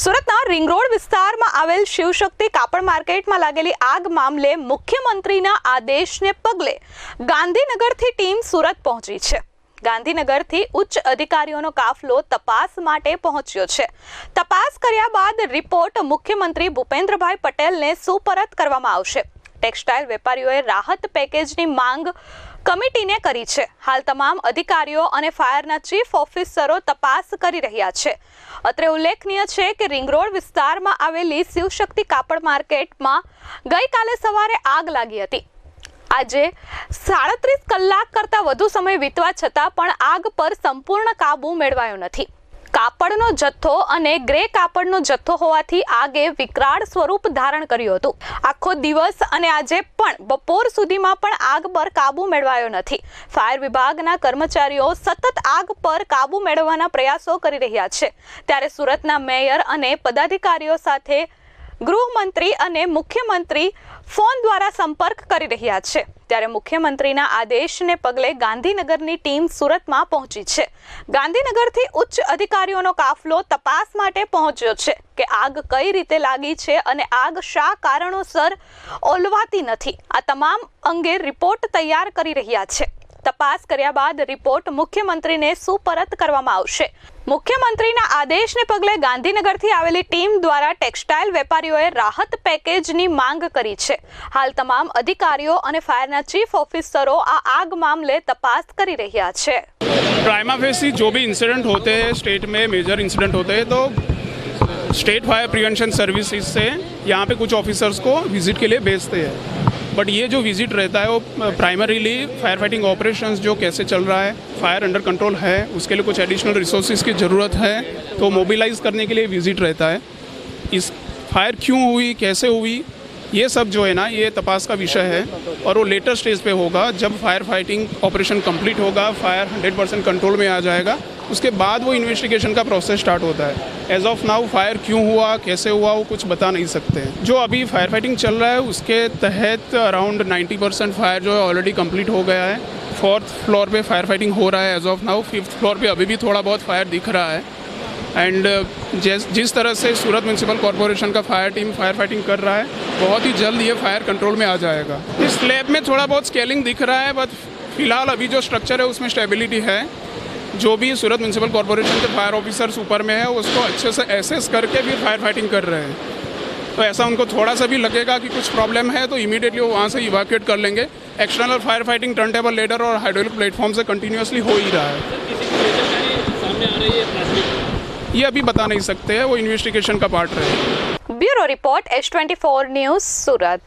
સુરતના ring road વિસ્તારમાં આવેલ શિવશક્તિ કાપડ માર્કેટમાં લાગેલી આગ મામલે મુખ્યમંત્રીના આદેશને પગલે ગાંધીનગરથી ટીમ સુરત પહોંચી છે। ગાંધીનગરથી ઉચ્ચ અધિકારીઓનો કાફલો તપાસ માટે પહોંચ્યો છે। તપાસ કર્યા બાદ રિપોર્ટ મુખ્યમંત્રી ભૂપેન્દ્રભાઈ પટેલને સુપરત કરવામાં આવશે। ટેક્સટાઇલ વેપારીઓએ રાહત પેકેજની માંગ કમિટીને કરી છે। હાલ તમામ અધિકારીઓ અને ફાયરના ચીફ ઓફિસરો તપાસ કરી રહ્યા છે। અત્રે ઉલ્લેખનીય છે કે રિંગ રોડ વિસ્તારમાં આવેલી શિવશક્તિ કાપડ માર્કેટમાં ગઈકાલે સવારે આગ લાગી હતી। આજે 37 કલાક કરતા વધુ સમય વીતવા છતાં પણ આગ પર સંપૂર્ણ કાબુ મેળવાયો નથી। કાપડનો જથ્થો અને ગ્રે કાપડનો જથ્થો હોવાથી આગે વિકરાળ સ્વરૂપ ધારણ કર્યું હતું। આખો દિવસ અને આજે પણ બપોર સુધીમાં પણ આગ પર કાબુ મેળવાયો નથી। ફાયર વિભાગના કર્મચારીઓ સતત આગ પર કાબુ મેળવવાના પ્રયાસો કરી રહ્યા છે। ત્યારે સુરતના મેયર અને પદાધિકારીઓ સાથે ગૃહમંત્રી અને મુખ્યમંત્રી ફોન દ્વારા સંપર્ક કરી રહ્યા છે। ત્યારે મુખ્યમંત્રીના આદેશને પગલે ગાંધીનગરની ટીમ સુરતમાં પહોંચી છે। ગાંધીનગરથી ઉચ્ચ અધિકારીઓનો કાફલો તપાસ માટે પહોંચ્યો છે કે આગ કઈ રીતે લાગી છે અને આગ શા કારણોસર ઓલવાતી નથી। આ તમામ અંગે રિપોર્ટ તૈયાર કરી રહ્યા છે। તપાસ કર્યા બાદ રિપોર્ટ મુખ્યમંત્રીને સુપરત કરવામાં આવશે। મુખ્યમંત્રીના આદેશને પગલે ગાંધીનગરથી આવેલી ટીમ દ્વારા ટેક્સટાઇલ વેપારીઓએ રાહત પેકેજની માંગ કરી છે। હાલ તમામ અધિકારીઓ અને ફાયરના ચીફ ઓફિસરો આ આગ મામલે તપાસ કરી રહ્યા છે। प्राइमा फेसी जो भी इंसिडेंट होते हैं स्टेट में मेजर इंसिडेंट होते हैं तो स्टेट फायर प्रिवेंशन सर्विसेज से यहाँ पे कुछ ऑफिसर्स को विजिट के लिए भेजते हैं। बट ये जो विजिट रहता है वो प्राइमरीली फायर फाइटिंग ऑपरेशंस जो कैसे चल रहा है, फायर अंडर कंट्रोल है, उसके लिए कुछ एडिशनल रिसोर्सेज की ज़रूरत है तो मोबिलाइज करने के लिए विजिट रहता है। इस फायर क्यों हुई, कैसे हुई, ये सब जो है ना ये तपास का विषय है और वो लेटर स्टेज पे होगा। जब फायर फाइटिंग ऑपरेशन कंप्लीट होगा, फायर 100% कंट्रोल में आ जाएगा, उसके बाद वो इन्वेस्टिगेशन का प्रोसेस स्टार्ट होता है। एज ऑफ नाउ फायर क्यों हुआ, कैसे हुआ, वो कुछ बता नहीं सकते हैं। जो अभी फायर फाइटिंग चल रहा है उसके तहत अराउंड 90% फायर जो है ऑलरेडी कंप्लीट हो गया है। 4th फ्लोर पे फायर फाइटिंग हो रहा है as of now. 5th floor पे अभी भी थोड़ा बहुत फायर दिख रहा है। एंड जिस तरह से सूरत म्यूनसिपल कॉरपोरेशन का फायर टीम फायर फाइटिंग कर रहा है, बहुत ही जल्द ये फायर कंट्रोल में आ जाएगा। इस स्लैब में थोड़ा बहुत स्केलिंग दिख रहा है बट फिलहाल अभी जो स्ट्रक्चर है उसमें स्टेबिलिटी है। जो भी सूरत म्यूनसिपल कॉरपोरेशन के फायर ऑफिसर्स ऊपर में है उसको अच्छे से एसेस करके फिर फायर फाइटिंग कर रहे हैं। तो ऐसा उनको थोड़ा सा भी लगेगा कि कुछ प्रॉब्लम है तो इमीडिएटली वो वहाँ से इवैक्यूएट कर लेंगे। External fire fighting turn table ladder और हाइड्रोलिक प्लेटफॉर्म से कंटिन्यूसली हो ही रहा है। ये अभी बता नहीं सकते हैं, वो इन्वेस्टिगेशन का पार्ट रहेगा। ब्यूरो रिपोर्ट H24 न्यूज़ सूरत।